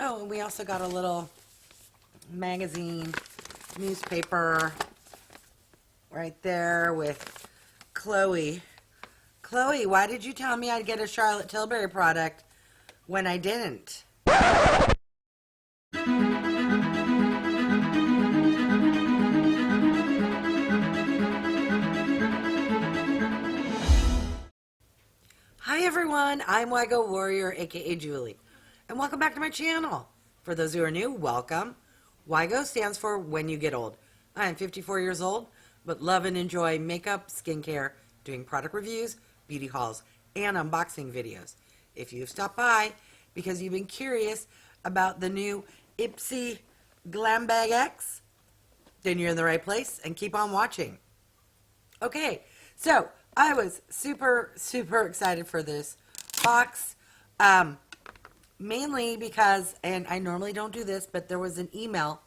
Oh, and we also got a little magazine, newspaper right there with Khloe. Khloe, why did you tell me I'd get a Charlotte Tilbury product when I didn't? Hi everyone, I'm Wago Warrior, aka Julie, and welcome back to my channel. For those who are new, welcome. Wago stands for When You Get Old. I am 54 years old, but love and enjoy makeup, skincare, doing product reviews, beauty hauls, and unboxing videos. If you've stopped by because you've been curious about the new Ipsy Glam Bag X, then you're in the right place and keep on watching. Okay, so I was super excited for this box, mainly because, and I normally don't do this, but there was an email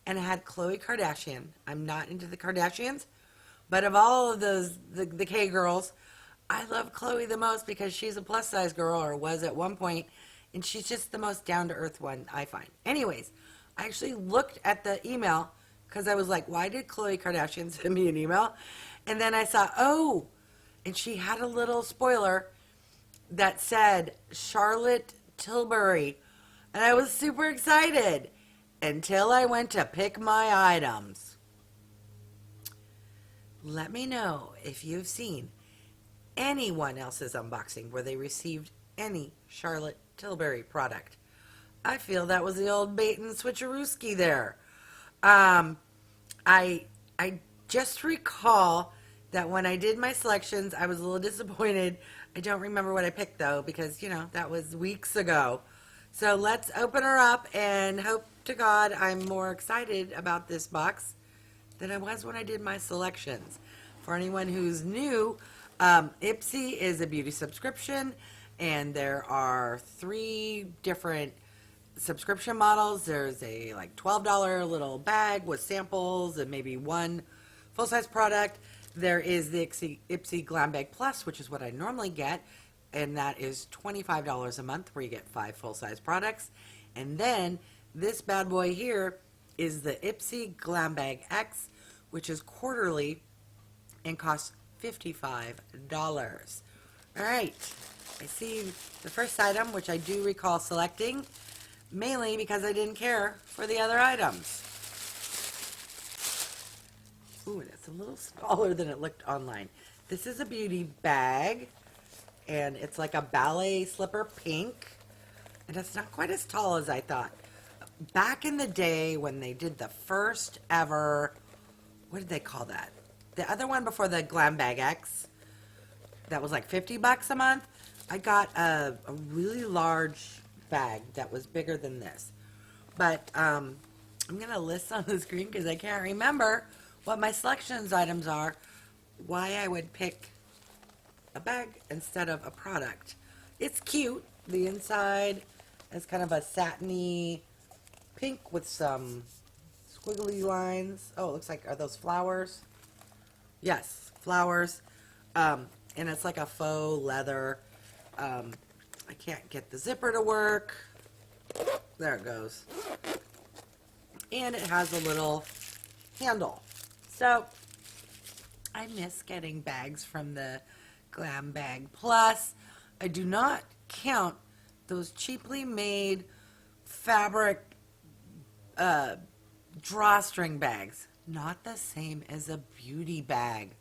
and it had Khloe Kardashian. I'm not into the Kardashians, but of all of those, the K girls, I love Khloe the most because she's a plus size girl, or was at one point, and she's just the most down to earth one I find. Anyways, I actually looked at the email because I was like, why did Khloe Kardashian send me an email? And then I saw, oh, and she had a little spoiler that said Charlotte Tilbury. And I was super excited until I went to pick my items. Let me know if you've seen anyone else's unboxing where they received any Charlotte Tilbury product. I feel that was the old bait and switcherooski there. I just recall that when I did my selections, I was a little disappointed. I don't remember what I picked, though, because, you know, that was weeks ago. So let's open her up and hope to God I'm more excited about this box than I was when I did my selections. For anyone who's new, Ipsy is a beauty subscription, and there are 3 different subscription models. There's a like $12 little bag with samples and maybe one full-size product. There is the Ipsy Glam Bag Plus, which is what I normally get, and that is $25 a month where you get 5 full-size products. And then this bad boy here is the Ipsy Glam Bag X, which is quarterly and costs $55. All right, I see the first item, which I do recall selecting, mainly because I didn't care for the other items. Ooh, it's a little smaller than it looked online. This is a beauty bag, and it's like a ballet slipper pink, and it's not quite as tall as I thought. Back in the day when they did the first ever, what did they call that? The other one before the Glam Bag X, that was like $50 a month. I got a really large bag that was bigger than this. But I'm going to list on the screen because I can't remember what my selections items are, why I would pick a bag instead of a product. It's cute. The inside is kind of a satiny pink with some squiggly lines. Oh, it looks like, are those flowers? Yes, flowers. And it's like a faux leather. I can't get the zipper to work. There it goes. And it has a little handle. So, I miss getting bags from the Glam Bag Plus. I do not count those cheaply made fabric drawstring bags. Not the same as a beauty bag.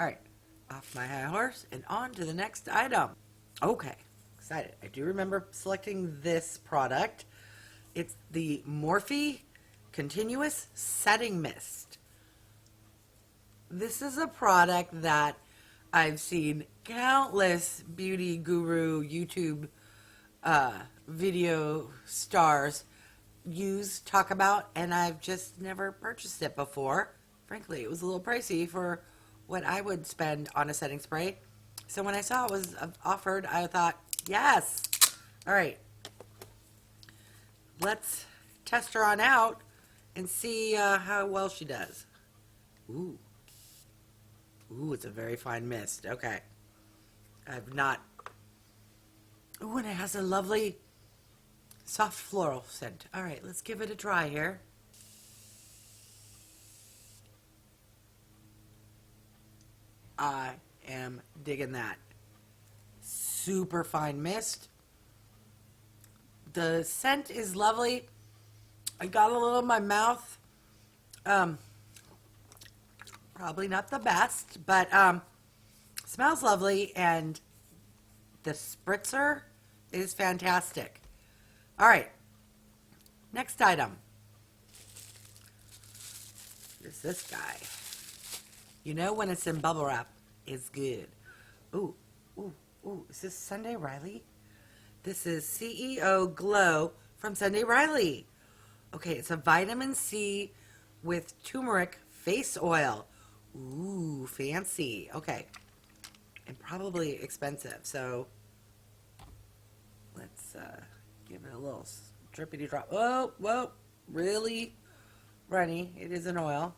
Alright, off my high horse and on to the next item. Okay, excited. I do remember selecting this product. It's the MORPHE Continuous Setting Mist. This is a product that I've seen countless beauty guru YouTube video stars talk about, and I've just never purchased it before. Frankly, it was a little pricey for what I would spend on a setting spray. So when I saw it was offered, I thought, yes. All right. Let's test her on out and see how well she does. Ooh. Ooh, it's a very fine mist. Okay. I've not... Ooh, and it has a lovely Soft floral scent. All right, let's give it a try here. I am digging that. Super fine mist. The scent is lovely. I got a little in my mouth. Probably not the best, but smells lovely, and the spritzer is fantastic. All right, next item is this guy. You know when it's in bubble wrap, it's good. Ooh, ooh, ooh, is this Sunday Riley? This is C.E.O. Glow from Sunday Riley. Okay, it's a vitamin C with turmeric face oil. Ooh, fancy. Okay, and probably expensive, so let's give it a little drippity drop. Oh, whoa, really runny. It is an oil.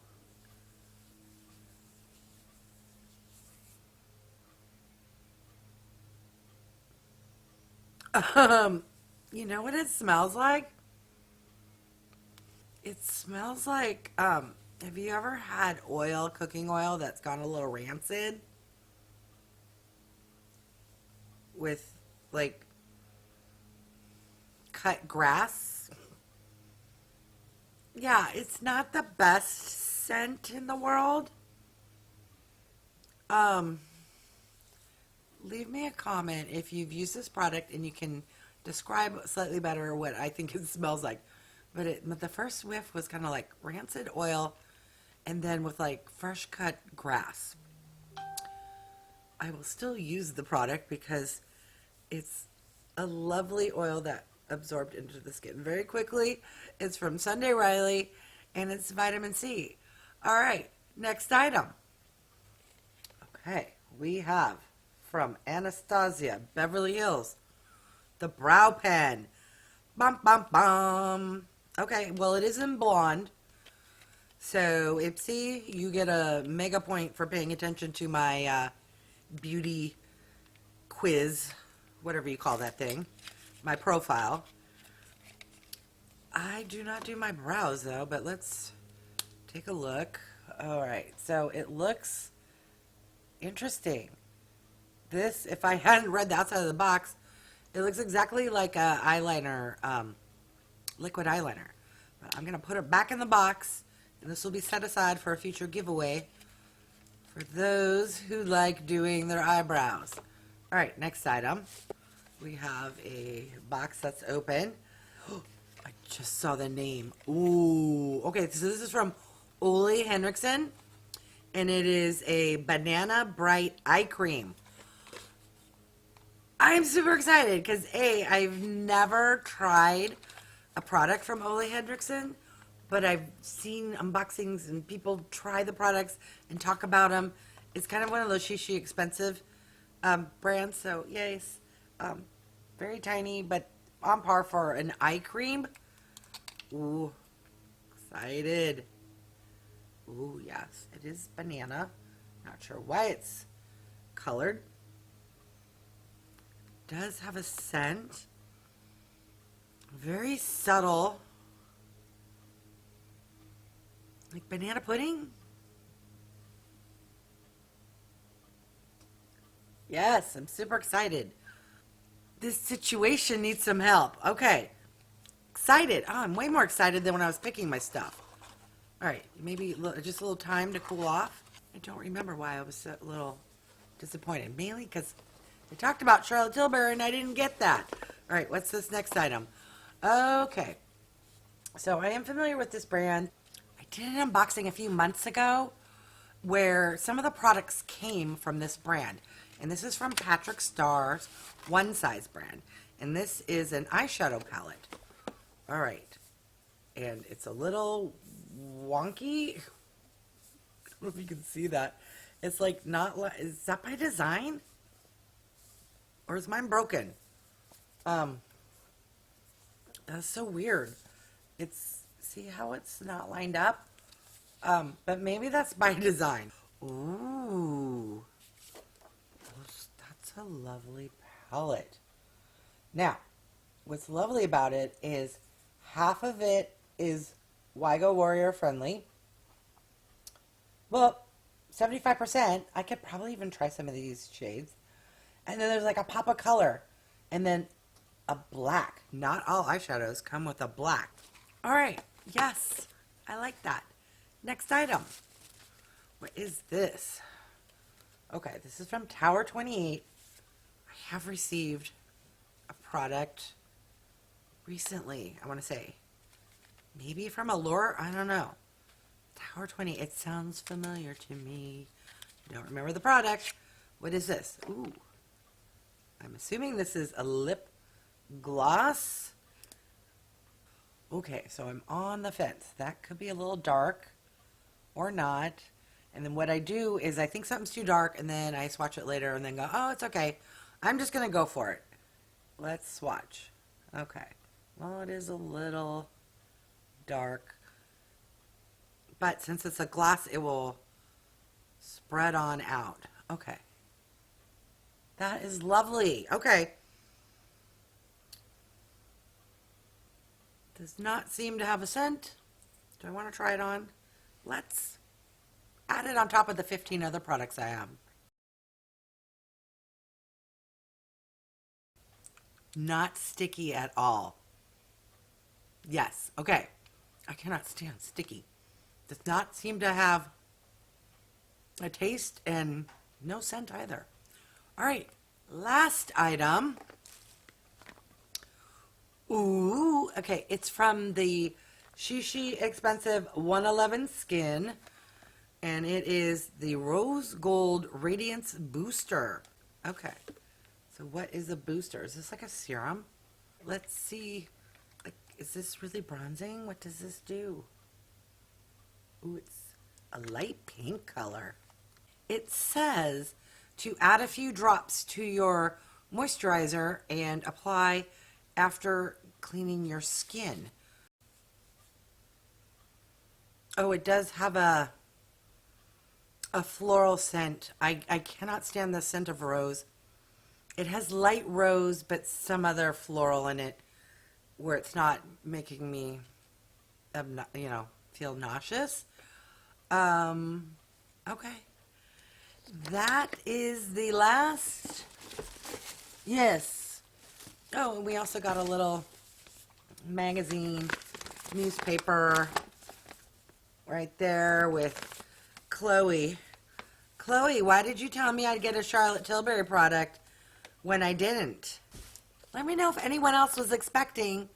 You know what it smells like? It smells like, have you ever had oil, cooking oil, that's gone a little rancid? With, like, cut grass? Yeah, it's not the best scent in the world. Leave me a comment if you've used this product and you can describe slightly better what I think it smells like. But the first whiff was kind of like rancid oil, and then with like fresh cut grass. I will still use the product because it's a lovely oil that absorbed into the skin very quickly. It's from Sunday Riley, and it's vitamin C. All right, next item. Okay, we have from Anastasia, Beverly Hills, the brow pen. Bum, bum, bum. Okay, well, it is in blonde. So, Ipsy, you get a mega point for paying attention to my beauty quiz, whatever you call that thing, my profile. I do not do my brows, though, but let's take a look. All right, so it looks interesting. This, if I hadn't read the outside of the box, it looks exactly like a eyeliner, liquid eyeliner. But I'm going to put it back in the box, and this will be set aside for a future giveaway for those who like doing their eyebrows. All right, next item. We have a box that's open. I just saw the name. Ooh. Okay, so this is from OLEHENRIKSEN, and it is a Banana Bright Eye Cream. I'm super excited because I've never tried a product from Ole Henriksen, but I've seen unboxings and people try the products and talk about them. It's kind of one of those shishi expensive brands, so yes, very tiny, but on par for an eye cream. Ooh, excited. Ooh, yes, it is banana. Not sure why it's colored. Does have a scent. Very subtle. Like banana pudding? Yes, I'm super excited. This situation needs some help. Okay. Excited. Oh, I'm way more excited than when I was picking my stuff. All right, maybe just a little time to cool off. I don't remember why I was a little disappointed. Mainly because they talked about Charlotte Tilbury and I didn't get that. All right, what's this next item? Okay. So I am familiar with this brand. I did an unboxing a few months ago where some of the products came from this brand. And this is from Patrick Starr's One Size brand. And this is an eyeshadow palette. All right. And it's a little wonky. I don't know if you can see that. It's like not, is that by design? Or is mine broken? That's so weird. It's, see how it's not lined up? But maybe that's by design. Ooh. That's a lovely palette. Now, what's lovely about it is half of it is Wygo Warrior friendly. Well, 75%. I could probably even try some of these shades. And then there's like a pop of color. And then a black. Not all eyeshadows come with a black. All right. Yes. I like that. Next item. What is this? Okay. This is from Tower 28. I have received a product recently. I want to say. Maybe from Allure. I don't know. Tower 20. It sounds familiar to me. I don't remember the product. What is this? Ooh. I'm assuming this is a lip gloss. Okay, so I'm on the fence. That could be a little dark or not. And then what I do is I think something's too dark and then I swatch it later and then go, oh, it's okay. I'm just going to go for it. Let's swatch. Okay. Well, it is a little dark. But since it's a gloss, it will spread on out. Okay. That is lovely. Okay. Does not seem to have a scent. Do I want to try it on? Let's add it on top of the 15 other products I have. Not sticky at all. Yes. Okay. I cannot stand sticky. Does not seem to have a taste and no scent either. All right, last item. Ooh, okay, it's from the Shishi Expensive 111 Skin, and it is the Rose Gold Radiance Booster. Okay, so what is a booster? Is this like a serum? Let's see. Like, is this really bronzing? What does this do? Ooh, it's a light pink color. It says to add a few drops to your moisturizer and apply after cleaning your skin. Oh, it does have a floral scent. I cannot stand the scent of rose. It has light rose, but some other floral in it where it's not making me, feel nauseous. Okay. That is the last. Yes. Oh, and we also got a little magazine, newspaper right there with Khloe. Khloe, why did you tell me I'd get a Charlotte Tilbury product when I didn't? Let me know if anyone else was expecting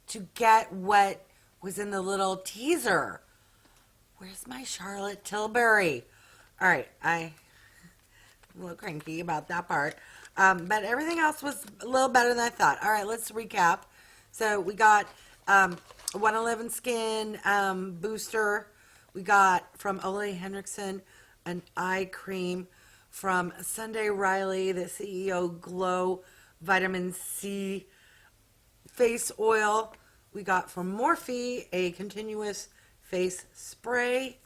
to get what was in the little teaser. Where's my Charlotte Tilbury? All right, I'm a little cranky about that part. But everything else was a little better than I thought. All right, let's recap. So we got 111 Skin Booster. We got from OLEHenriksen an eye cream. From Sunday Riley, the C.E.O Glow Vitamin C Face Oil. We got from Morphe a continuous face spray.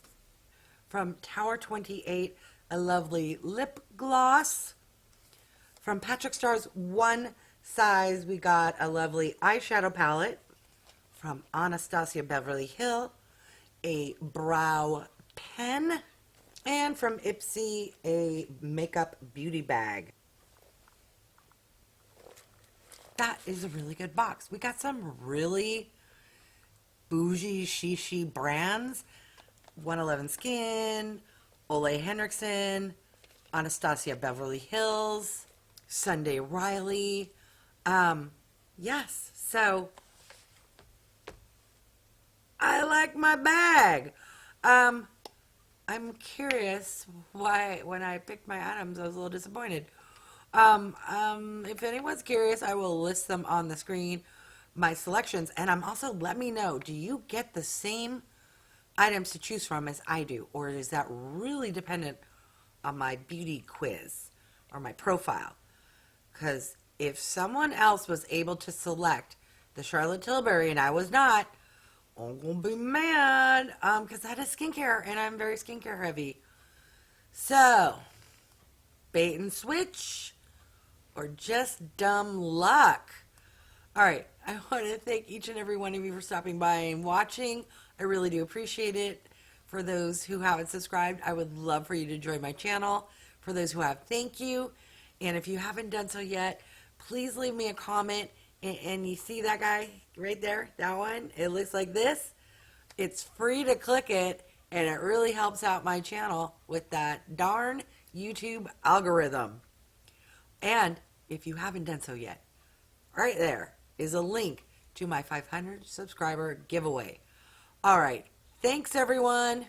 From Tower 28, a lovely lip gloss. From Patrick Starr's One Size, we got a lovely eyeshadow palette. From Anastasia Beverly Hill, a brow pen. And from Ipsy, a makeup beauty bag. That is a really good box. We got some really bougie, shishi brands. 111 Skin, OLEHenriksen, Anastasia Beverly Hills, Sunday Riley. Yes, so I like my bag. I'm curious why when I picked my items I was a little disappointed. If anyone's curious, I will list them on the screen, my selections, and I'm also, let me know, do you get the same items to choose from as I do, or is that really dependent on my beauty quiz or my profile? Because if someone else was able to select the Charlotte Tilbury and I was not, I'm gonna be mad, because that is skincare and I'm very skincare heavy. So bait and switch or just dumb luck? All right. I want to thank each and every one of you for stopping by and watching. I really do appreciate it. For those who haven't subscribed, I would love for you to join my channel. For those who have, thank you. And if you haven't done so yet, please leave me a comment. And you see that guy right there? That one? It looks like this. It's free to click it, and it really helps out my channel with that darn YouTube algorithm. And if you haven't done so yet, right there is a link to my 500 subscriber giveaway. All right. Thanks, everyone.